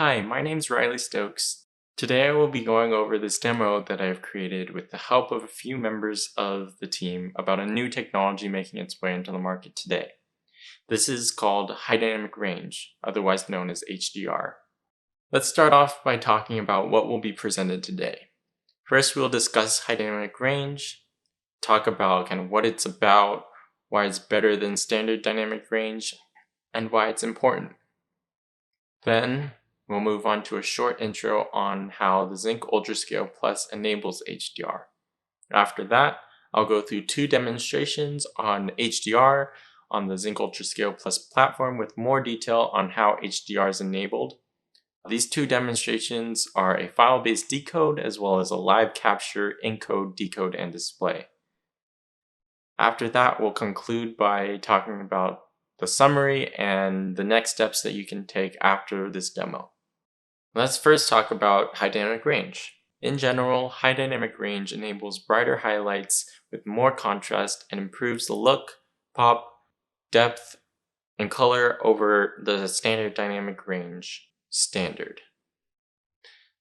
Hi, my name's Riley Stokes. Today I will be going over this demo that I've created with the help of a few members of the team about a new technology making its way into the market today. This is called High Dynamic Range, otherwise known as HDR. Let's start off by talking about what will be presented today. First, we'll discuss High Dynamic Range, talk about what it's about, why it's better than standard dynamic range, and why it's important. Then, we'll move on to a short intro on how the Zynq UltraScale Plus enables HDR. After that, I'll go through two demonstrations on HDR on the Zynq UltraScale Plus platform with more detail on how HDR is enabled. These two demonstrations are a file-based decode as well as a live capture, encode, decode, and display. After that, we'll conclude by talking about the summary and the next steps that you can take after this demo. Let's first talk about high dynamic range. In general, high dynamic range enables brighter highlights with more contrast and improves the look, pop, depth, and color over the standard dynamic range standard.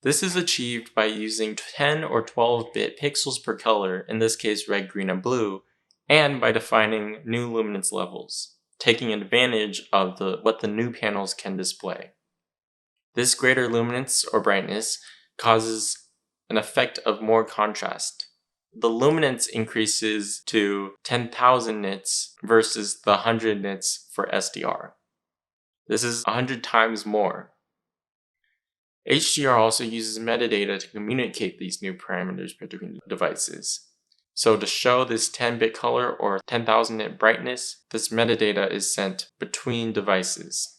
This is achieved by using 10 or 12-bit pixels per color, in this case red, green, and blue, and by defining new luminance levels, taking advantage of what the new panels can display. This greater luminance or brightness causes an effect of more contrast. The luminance increases to 10,000 nits versus the 100 nits for SDR. This is 100 times more. HDR also uses metadata to communicate these new parameters between devices. So to show this 10-bit color or 10,000 nit brightness, this metadata is sent between devices.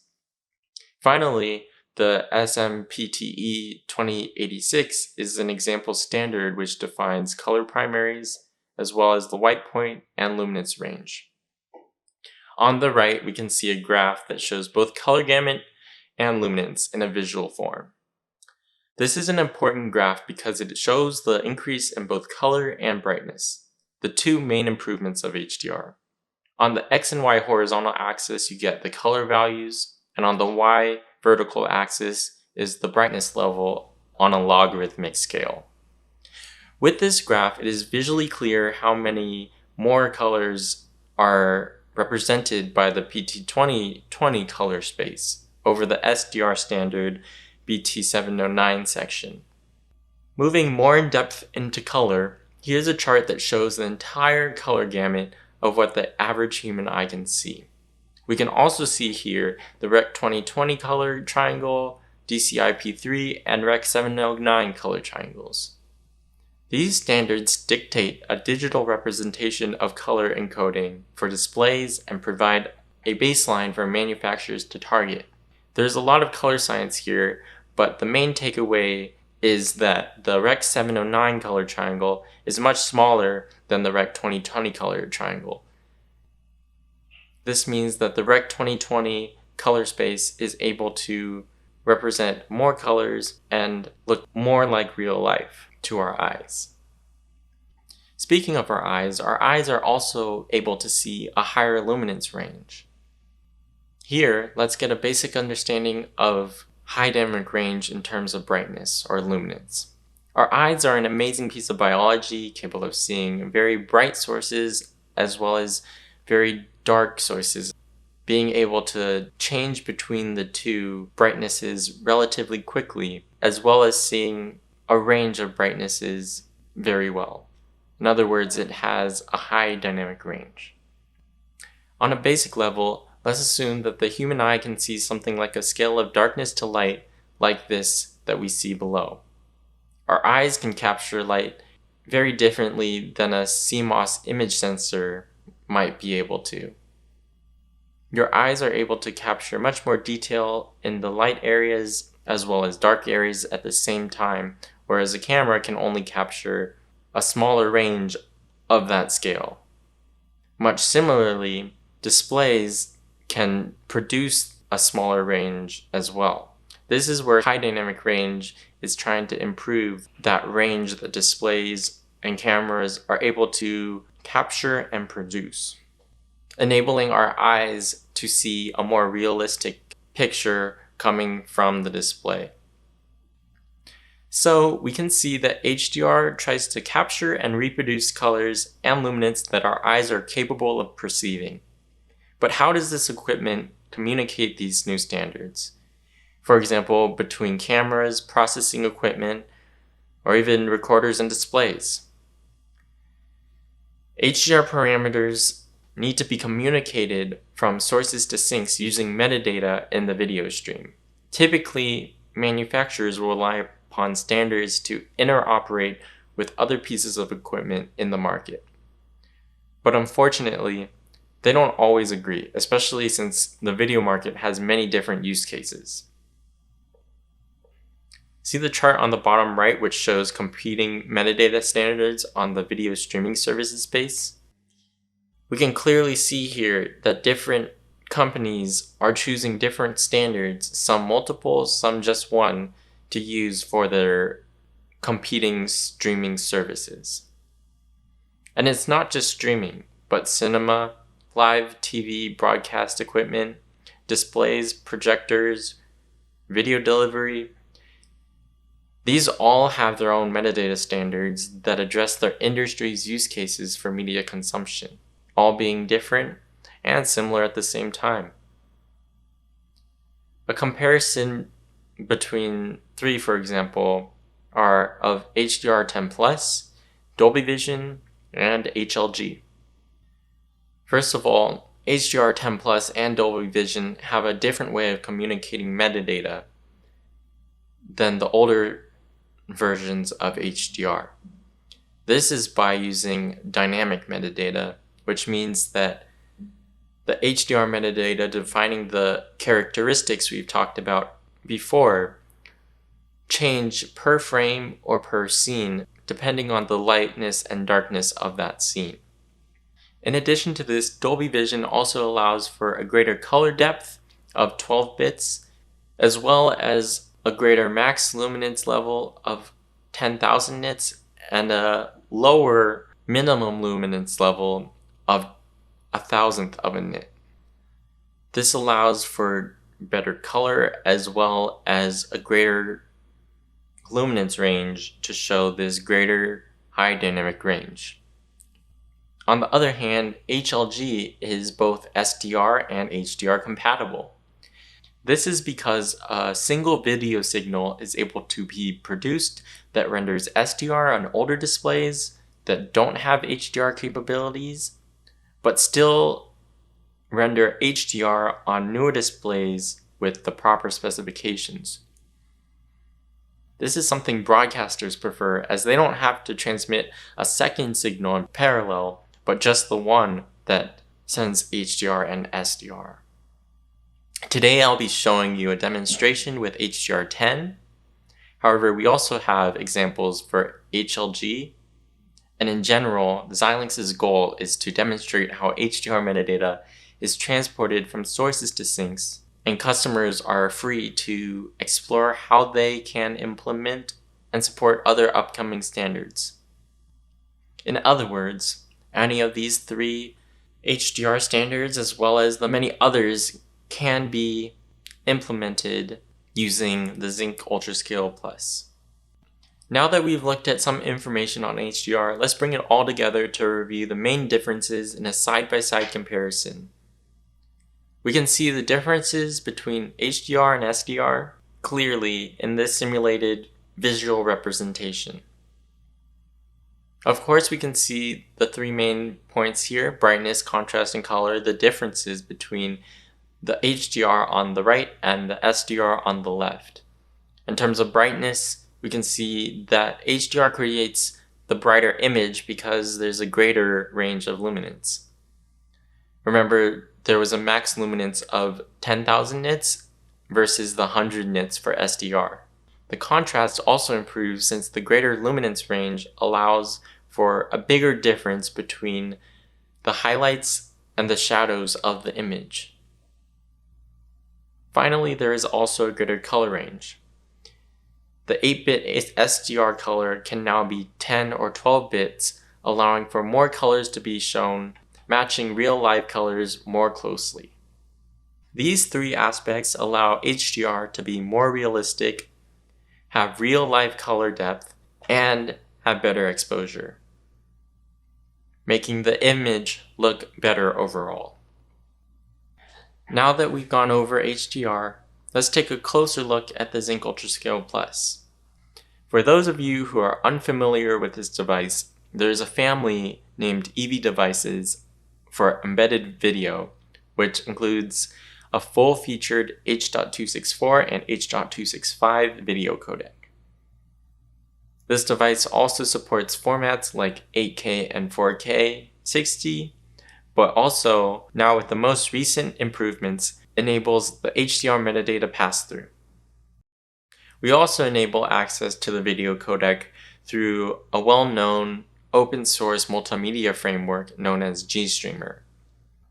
Finally, the SMPTE 2086 is an example standard which defines color primaries as well as the white point and luminance range. On the right, we can see a graph that shows both color gamut and luminance in a visual form. This is an important graph because it shows the increase in both color and brightness, the two main improvements of HDR. On the X and Y horizontal axis, you get the color values, and on the Y vertical axis is the brightness level on a logarithmic scale. With this graph, it is visually clear how many more colors are represented by the PT2020 color space over the SDR standard BT709 section. Moving more in depth into color, here's a chart that shows the entire color gamut of what the average human eye can see. We can also see here the Rec 2020 color triangle, DCI-P3, and Rec 709 color triangles. These standards dictate a digital representation of color encoding for displays and provide a baseline for manufacturers to target. There's a lot of color science here, but the main takeaway is that the Rec 709 color triangle is much smaller than the Rec 2020 color triangle. This means that the Rec 2020 color space is able to represent more colors and look more like real life to our eyes. Speaking of our eyes are also able to see a higher luminance range. Here, let's get a basic understanding of high dynamic range in terms of brightness or luminance. Our eyes are an amazing piece of biology capable of seeing very bright sources as well as very dark sources, being able to change between the two brightnesses relatively quickly, as well as seeing a range of brightnesses very well. In other words, it has a high dynamic range. On a basic level, let's assume that the human eye can see something like a scale of darkness to light like this that we see below. Our eyes can capture light very differently than a CMOS image sensor might be able to. Your eyes are able to capture much more detail in the light areas as well as dark areas at the same time, whereas a camera can only capture a smaller range of that scale. Much similarly, displays can produce a smaller range as well. This is where high dynamic range is trying to improve that range that displays and cameras are able to capture and produce, enabling our eyes to see a more realistic picture coming from the display. So we can see that HDR tries to capture and reproduce colors and luminance that our eyes are capable of perceiving. But how does this equipment communicate these new standards? For example, between cameras, processing equipment, or even recorders and displays. HDR parameters need to be communicated from sources to sinks using metadata in the video stream. Typically, manufacturers will rely upon standards to interoperate with other pieces of equipment in the market. But unfortunately, they don't always agree, especially since the video market has many different use cases. See the chart on the bottom right, which shows competing metadata standards on the video streaming services space? We can clearly see here that different companies are choosing different standards, some multiple, some just one, to use for their competing streaming services. And it's not just streaming, but cinema, live TV broadcast equipment, displays, projectors, video delivery. These all have their own metadata standards that address their industry's use cases for media consumption, all being different and similar at the same time. A comparison between three, for example, are of HDR10+, Dolby Vision, and HLG. First of all, HDR10+ and Dolby Vision have a different way of communicating metadata than the older versions of HDR. This is by using dynamic metadata, which means that the HDR metadata defining the characteristics we've talked about before change per frame or per scene depending on the lightness and darkness of that scene. In addition to this, Dolby Vision also allows for a greater color depth of 12 bits, as well as a greater max luminance level of 10,000 nits and a lower minimum luminance level of 1,000th of a nit. This allows for better color as well as a greater luminance range to show this greater high dynamic range. On the other hand, HLG is both SDR and HDR compatible. This is because a single video signal is able to be produced that renders SDR on older displays that don't have HDR capabilities, but still render HDR on newer displays with the proper specifications. This is something broadcasters prefer, as they don't have to transmit a second signal in parallel, but just the one that sends HDR and SDR. Today I'll be showing you a demonstration with HDR10. However, we also have examples for HLG, and in general, Xilinx's goal is to demonstrate how HDR metadata is transported from sources to sinks, and customers are free to explore how they can implement and support other upcoming standards. In other words, any of these three HDR standards, as well as the many others, can be implemented using the Zynq UltraScale Plus. Now that we've looked at some information on HDR, let's bring it all together to review the main differences in a side-by-side comparison. We can see the differences between HDR and SDR clearly in this simulated visual representation. Of course, we can see the three main points here: brightness, contrast, and color, the differences between the HDR on the right and the SDR on the left. In terms of brightness, we can see that HDR creates the brighter image because there's a greater range of luminance. Remember, there was a max luminance of 10,000 nits versus the 100 nits for SDR. The contrast also improves since the greater luminance range allows for a bigger difference between the highlights and the shadows of the image. Finally, there is also a greater color range. The 8-bit SDR color can now be 10 or 12 bits, allowing for more colors to be shown, matching real live colors more closely. These three aspects allow HDR to be more realistic, have real-life color depth, and have better exposure, making the image look better overall. Now that we've gone over HDR, let's take a closer look at the Zynq UltraScale Plus. For those of you who are unfamiliar with this device, there's a family named EV devices for embedded video, which includes a full-featured H.264 and H.265 video codec. This device also supports formats like 8K and 4K 60, but also, now with the most recent improvements, enables the HDR metadata pass-through. We also enable access to the video codec through a well-known open-source multimedia framework known as GStreamer.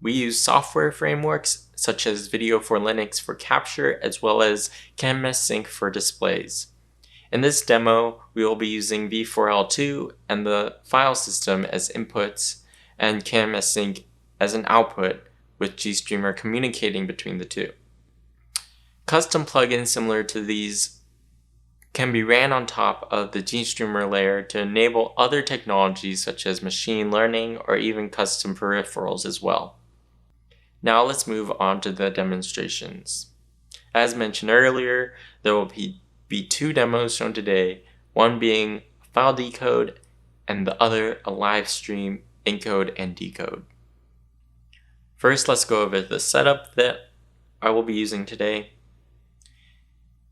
We use software frameworks such as Video for Linux for capture, as well as MPSoC for displays. In this demo, we will be using V4L2 and the file system as inputs and MPSoC as an output, with GStreamer communicating between the two. Custom plugins similar to these can be ran on top of the GStreamer layer to enable other technologies such as machine learning or even custom peripherals as well. Now let's move on to the demonstrations. As mentioned earlier, there will be two demos shown today, one being file decode and the other a live stream encode and decode. First, let's go over the setup that I will be using today.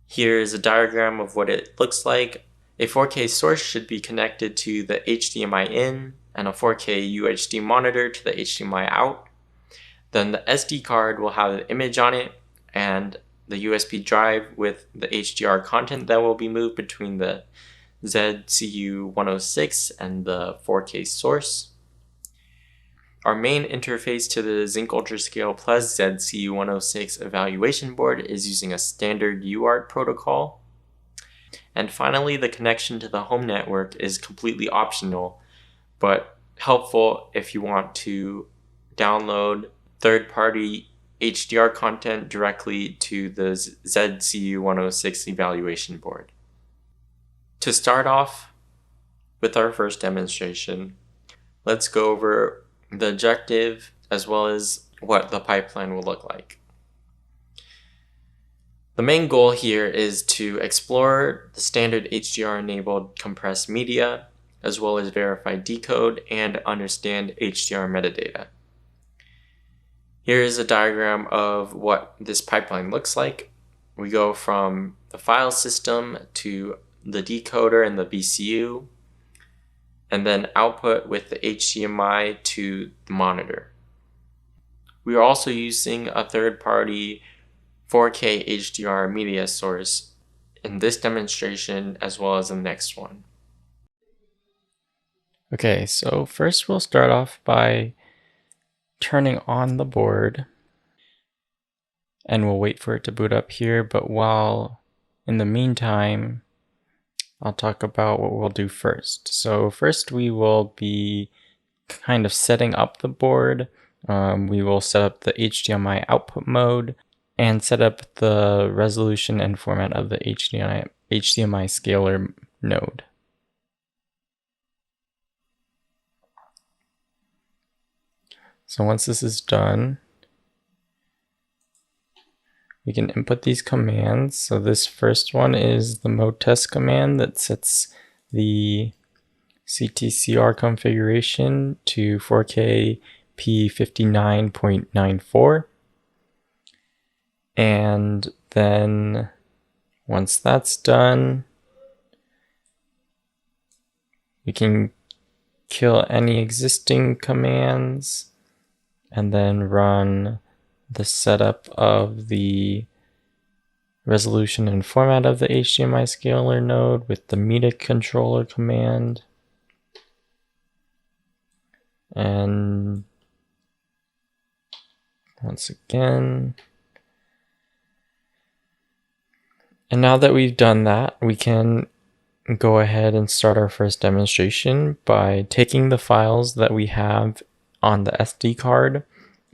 Here is a diagram of what it looks like. A 4K source should be connected to the HDMI in and a 4K UHD monitor to the HDMI out. Then the SD card will have the image on it and the USB drive with the HDR content that will be moved between the ZCU106 and the 4K source. Our main interface to the Zynq UltraScale Plus ZCU106 evaluation board is using a standard UART protocol. And finally, the connection to the home network is completely optional, but helpful if you want to download third-party HDR content directly to the ZCU106 evaluation board. To start off with our first demonstration, let's go over the objective as well as what the pipeline will look like. The main goal here is to explore the standard HDR-enabled compressed media, as well as verify decode and understand HDR metadata. Here is a diagram of what this pipeline looks like. We go from the file system to the decoder and the VCU, and then output with the HDMI to the monitor. We are also using a third-party 4K HDR media source in this demonstration as well as the next one. Okay, so first we'll start off by turning on the board, and we'll wait for it to boot up here, but while in the meantime, I'll talk about what we'll do first. So first we will be kind of setting up the board. We will set up the HDMI output mode and set up the resolution and format of the HDMI scaler node. So once this is done, we can input these commands. So this first one is the mode test command that sets the CTCR configuration to 4K P59.94. And then once that's done, we can kill any existing commands and then run the setup of the resolution and format of the HDMI scaler node with the media controller command. And once again, and now that we've done that, we can go ahead and start our first demonstration by taking the files that we have on the SD card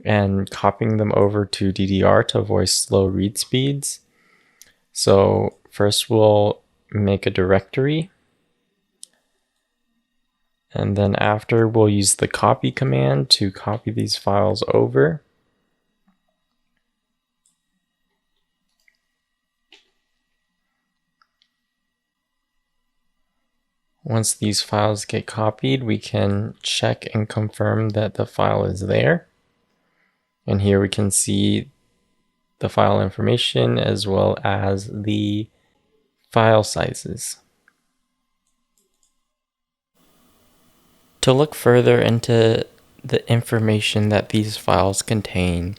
and copying them over to DDR to avoid slow read speeds. So first we'll make a directory, and then after we'll use the copy command to copy these files over. Once these files get copied, we can check and confirm that the file is there. And here we can see the file information as well as the file sizes. To look further into the information that these files contain,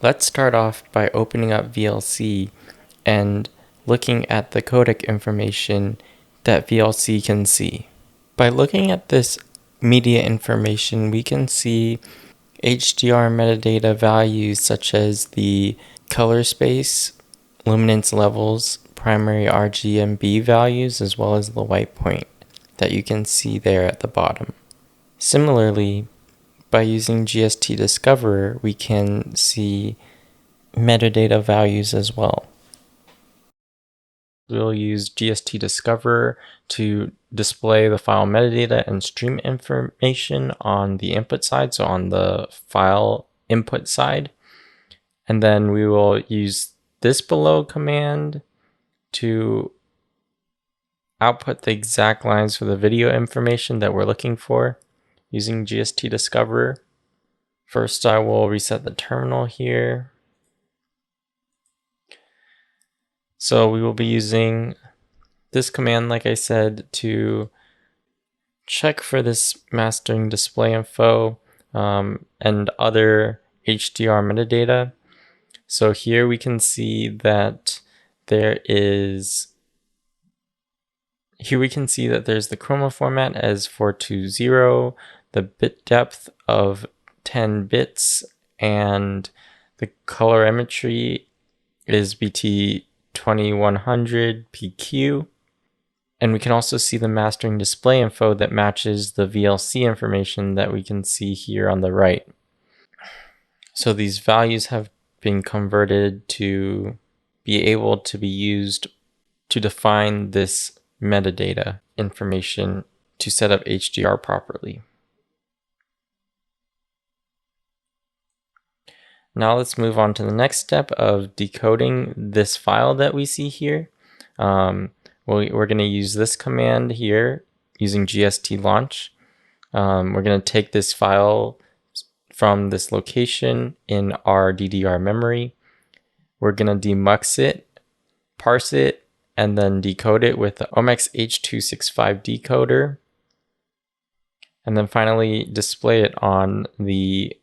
let's start off by opening up VLC and looking at the codec information that VLC can see. By looking at this media information, we can see HDR metadata values such as the color space, luminance levels, primary RGB values, as well as the white point that you can see there at the bottom. Similarly, by using GST Discoverer, we can see metadata values as well. We'll use GST Discoverer to display the file metadata and stream information on the input side, so on the file input side. And then we will use this below command to output the exact lines for the video information that we're looking for using GST Discoverer. First, I will reset the terminal here. So we will be using this command, like I said, to check for this mastering display info and other HDR metadata. So here we can see that there's the chroma format as 420, the bit depth of 10 bits, and the colorimetry is BT 2100 PQ. And we can also see the mastering display info that matches the VLC information that we can see here on the right. So these values have been converted to be able to be used to define this metadata information to set up HDR properly. Now let's move on to the next step of decoding this file that we see here. We're going to use this command here using GST launch. We're going to take this file from this location in our DDR memory. We're going to demux it, parse it, and then decode it with the OMX H265 decoder. And then finally display it on the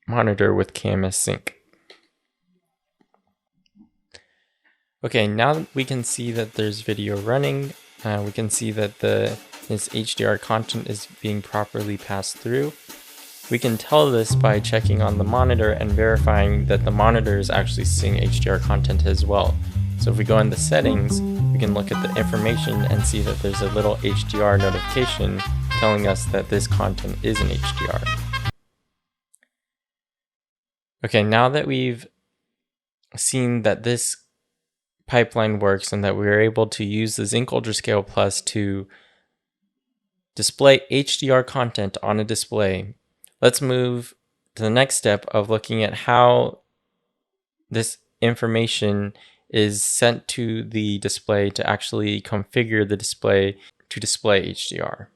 monitor with KMS Zynq. Okay, now that we can see that there's video running, we can see that this HDR content is being properly passed through. We can tell this by checking on the monitor and verifying that the monitor is actually seeing HDR content as well. So if we go in the settings, we can look at the information and see that there's a little HDR notification telling us that this content is in HDR. Okay, now that we've seen that this pipeline works and that we are able to use the Zynq UltraScale Plus to display HDR content on a display, let's move to the next step of looking at how this information is sent to the display to actually configure the display to display HDR.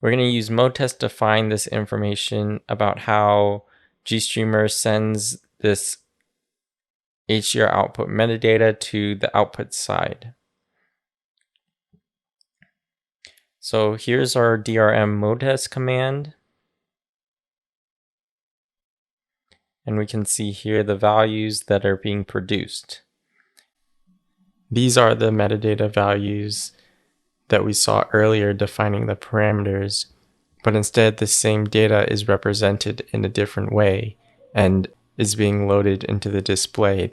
We're going to use mode test to find this information about how GStreamer sends this HDR output metadata to the output side. So here's our DRM mode test command. And we can see here the values that are being produced. These are the metadata values that we saw earlier defining the parameters, but instead the same data is represented in a different way and is being loaded into the display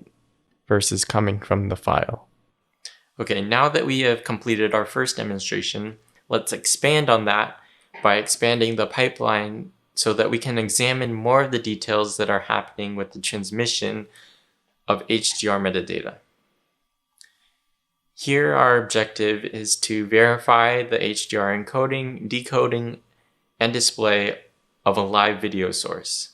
versus coming from the file. Okay, now that we have completed our first demonstration, let's expand on that by expanding the pipeline so that we can examine more of the details that are happening with the transmission of HDR metadata. Here, our objective is to verify the HDR encoding, decoding, and display of a live video source.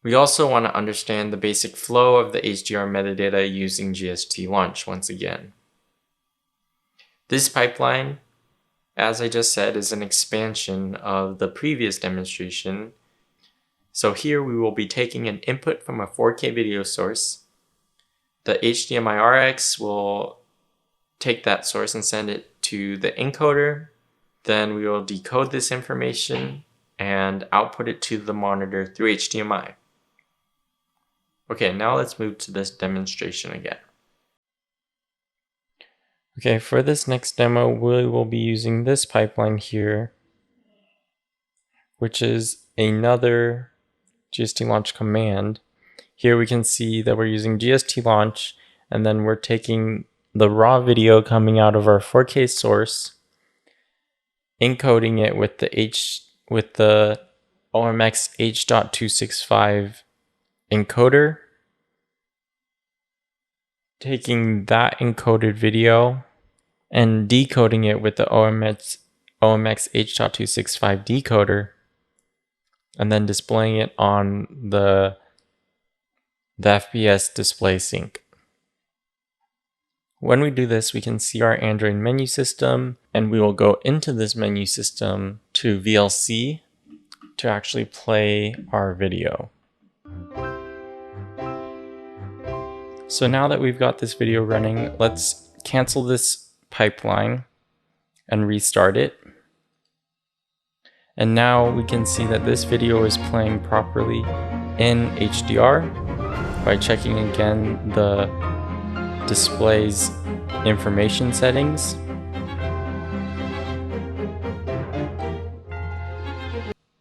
We also want to understand the basic flow of the HDR metadata using GST launch once again. This pipeline, as I just said, is an expansion of the previous demonstration. So here we will be taking an input from a 4K video source. The HDMI RX will take that source and send it to the encoder. Then we will decode this information and output it to the monitor through HDMI. Okay, now let's move to this demonstration again. Okay, for this next demo, we will be using this pipeline here, which is another GST launch command. Here we can see that we're using GST launch, and then we're taking the raw video coming out of our 4K source, encoding it with the OMX H.265 encoder, taking that encoded video and decoding it with the OMX H.265 decoder, and then displaying it on the FPS display sync. When we do this, we can see our Android menu system, and we will go into this menu system to VLC to actually play our video. So now that we've got this video running, let's cancel this pipeline and restart it. And now we can see that this video is playing properly in HDR by checking again the display's information settings.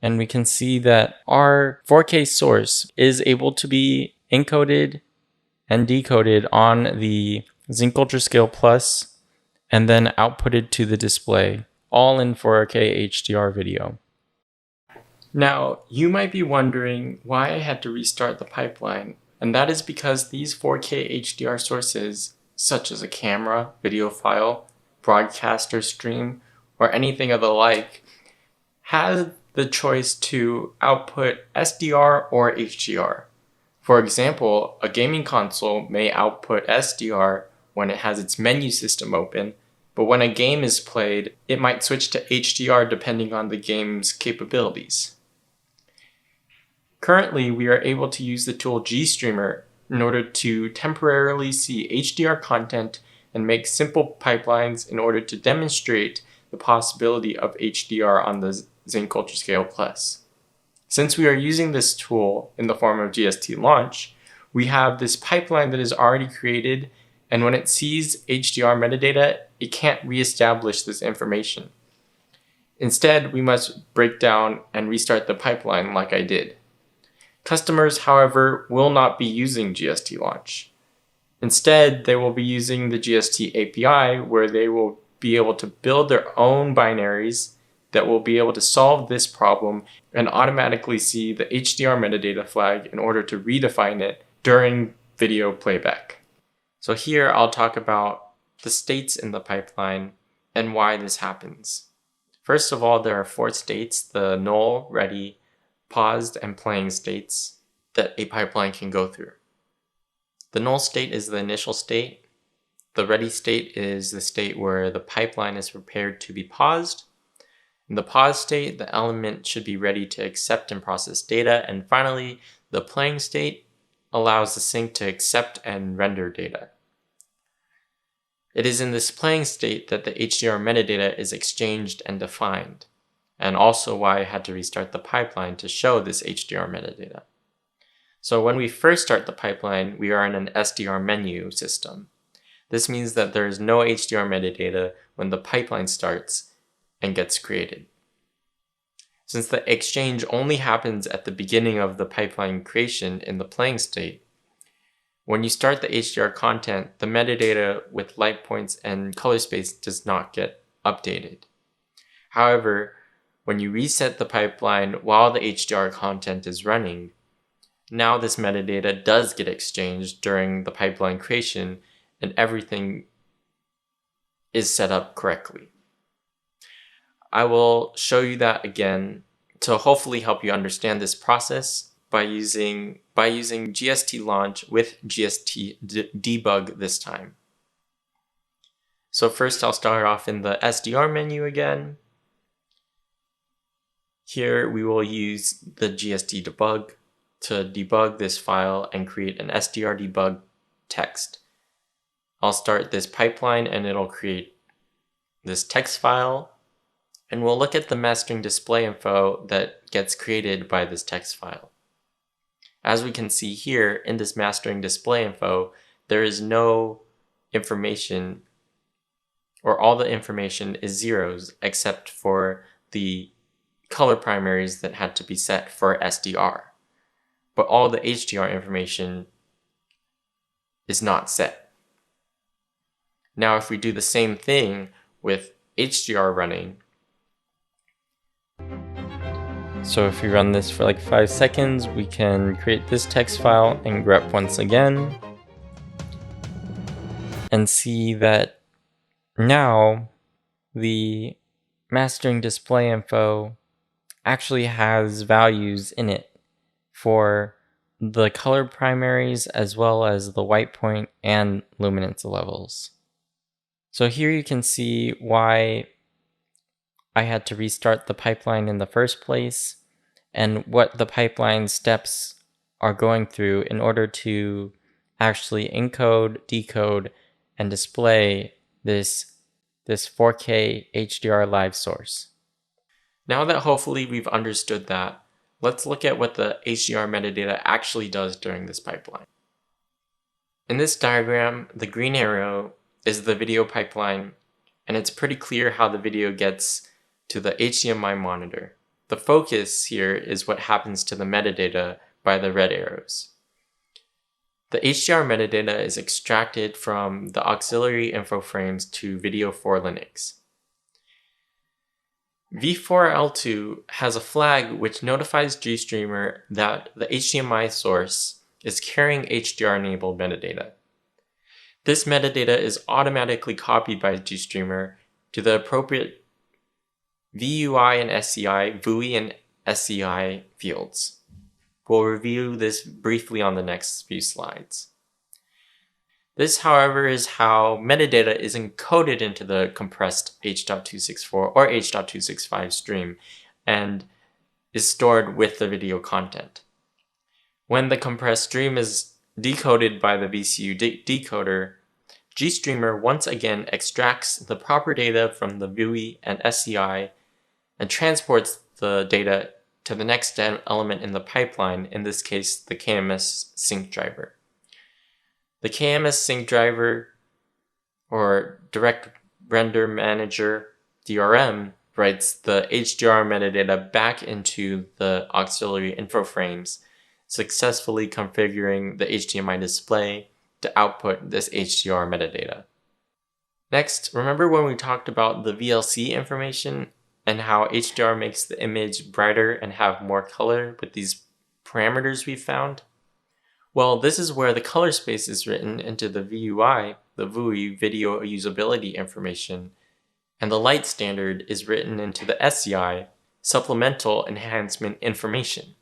And we can see that our 4K source is able to be encoded and decoded on the Zynq UltraScale Plus and then outputted to the display, all in 4K HDR video. Now, you might be wondering why I had to restart the pipeline, and that is because these 4K HDR sources, such as a camera, video file, broadcaster stream, or anything of the like, have the choice to output SDR or HDR. For example, a gaming console may output SDR when it has its menu system open, but when a game is played, it might switch to HDR depending on the game's capabilities. Currently, we are able to use the tool GStreamer in order to temporarily see HDR content and make simple pipelines in order to demonstrate the possibility of HDR on the Zynq UltraScale Plus. Since we are using this tool in the form of GST launch, we have this pipeline that is already created, and when it sees HDR metadata, it can't reestablish this information. Instead, we must break down and restart the pipeline like I did. Customers, however, will not be using GST launch. Instead, they will be using the GST API, where they will be able to build their own binaries that will be able to solve this problem and automatically see the HDR metadata flag in order to redefine it during video playback. So here I'll talk about the states in the pipeline and why this happens. First of all, there are 4 states: the null, ready, paused, and playing states that a pipeline can go through. The null state is the initial state. The ready state is the state where the pipeline is prepared to be paused. In the pause state, the element should be ready to accept and process data. And finally, the playing state allows the sync to accept and render data. It is in this playing state that the HDR metadata is exchanged and defined, and also why I had to restart the pipeline to show this HDR metadata. So when we first start the pipeline, we are in an SDR menu system. This means that there is no HDR metadata when the pipeline starts and gets created. Since the exchange only happens at the beginning of the pipeline creation in the playing state, when you start the HDR content, the metadata with light points and color space does not get updated. However, when you reset the pipeline while the HDR content is running, now this metadata does get exchanged during the pipeline creation and everything is set up correctly. I will show you that again to hopefully help you understand this process by using GST launch with GST debug this time. So first I'll start off in the SDR menu again. Here we will use the GST debug to debug this file and create an SDR debug text. I'll start this pipeline and it'll create this text file, and we'll look at the mastering display info that gets created by this text file. As we can see here in this mastering display info, there is no information, or all the information is zeros except for the color primaries that had to be set for SDR. But all the HDR information is not set. Now if we do the same thing with HDR running, so if we run this for like 5 seconds, we can create this text file and grep once again and see that now the mastering display info actually has values in it for the color primaries as well as the white point and luminance levels. So here you can see why I had to restart the pipeline in the first place and what the pipeline steps are going through in order to actually encode, decode, and display this 4K HDR live source. Now that hopefully we've understood that, let's look at what the HDR metadata actually does during this pipeline. In this diagram, the green arrow is the video pipeline, and it's pretty clear how the video gets to the HDMI monitor. The focus here is what happens to the metadata by the red arrows. The HDR metadata is extracted from the auxiliary info frames to Video for Linux. V4L2 has a flag which notifies GStreamer that the HDMI source is carrying HDR-enabled metadata. This metadata is automatically copied by GStreamer to the appropriate VUI and SCI, VUI and SCI fields. We'll review this briefly on the next few slides. This, however, is how metadata is encoded into the compressed H.264 or H.265 stream and is stored with the video content. When the compressed stream is decoded by the VCU decoder, GStreamer once again extracts the proper data from the VUI and SCI and transports the data to the next element in the pipeline, in this case the KMS Zynq driver. The KMS Zynq driver, or Direct Render Manager, DRM, writes the HDR metadata back into the auxiliary info frames, successfully configuring the HDMI display to output this HDR metadata. Next, remember when we talked about the VLC information and how HDR makes the image brighter and have more color with these parameters we found? Well, this is where the color space is written into the VUI, the VUI video usability information, and the light standard is written into the SCI, supplemental enhancement information.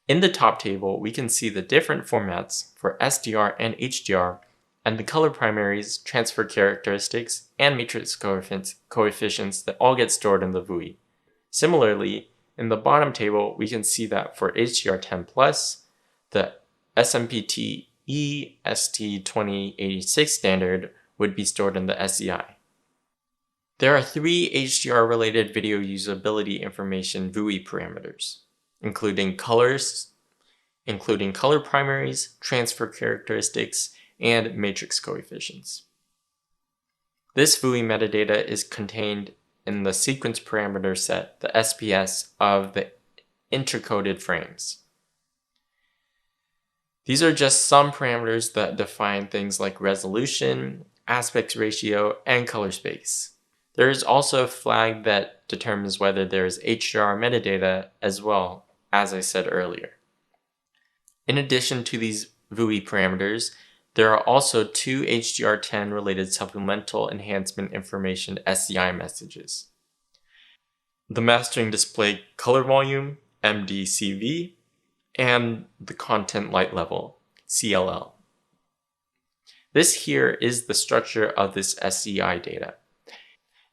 In the top table, we can see the different formats for SDR and HDR, and the color primaries, transfer characteristics, and matrix coefficients that all get stored in the VUI. Similarly, in the bottom table, we can see that for HDR10+, the SMPTE ST2086 standard would be stored in the SCI. There are 3 HDR-related video usability information VUI parameters, including color primaries, transfer characteristics, and matrix coefficients. This VUI metadata is contained in the sequence parameter set, the SPS, of the intercoded frames. These are just some parameters that define things like resolution, aspect ratio, and color space. There is also a flag that determines whether there is HDR metadata as well, as I said earlier. In addition to these VUI parameters, there are also two HDR10 related supplemental enhancement information SCI messages. The mastering display color volume, MDCV, and the content light level, CLL. This here is the structure of this SCI data.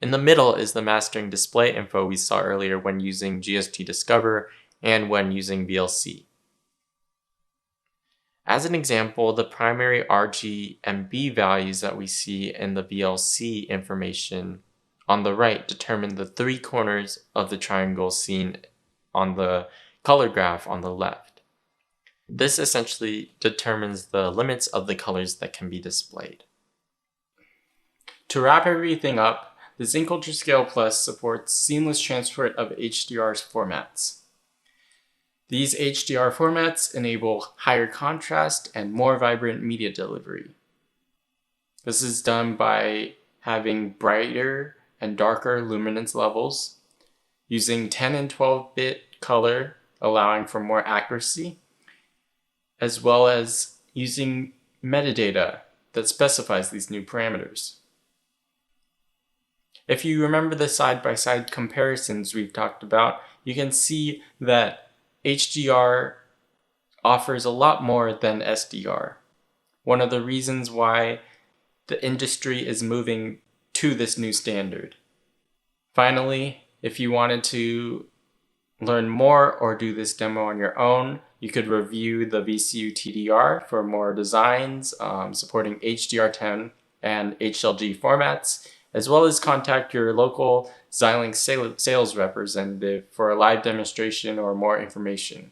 In the middle is the mastering display info we saw earlier when using GST Discover and when using VLC. As an example, the primary RGMB values that we see in the VLC information on the right determine the three corners of the triangle seen on the color graph on the left. This essentially determines the limits of the colors that can be displayed. To wrap everything up, the Zynq UltraScale Plus supports seamless transport of HDR formats. These HDR formats enable higher contrast and more vibrant media delivery. This is done by having brighter and darker luminance levels, using 10 and 12-bit color, allowing for more accuracy, as well as using metadata that specifies these new parameters. If you remember the side-by-side comparisons we've talked about, you can see that HDR offers a lot more than SDR. One of the reasons why the industry is moving to this new standard. Finally, if you wanted to learn more or do this demo on your own, you could review the VCU TDR for more designs supporting HDR10 and HLG formats, as well as contact your local Xilinx sales representative for a live demonstration or more information.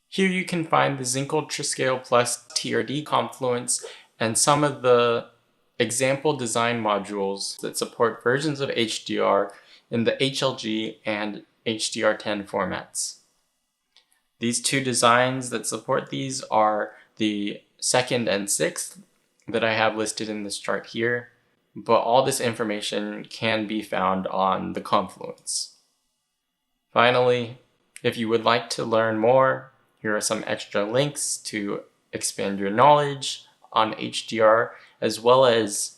Here you can find the Zynq UltraScale Plus TRD confluence and some of the example design modules that support versions of HDR in the HLG and HDR10 formats. These two designs that support these are the 2nd and 6th that I have listed in this chart here, but all this information can be found on the confluence. Finally, if you would like to learn more, here are some extra links to expand your knowledge on HDR, as well as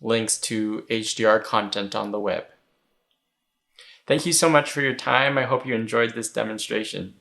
links to HDR content on the web. Thank you so much for your time. I hope you enjoyed this demonstration.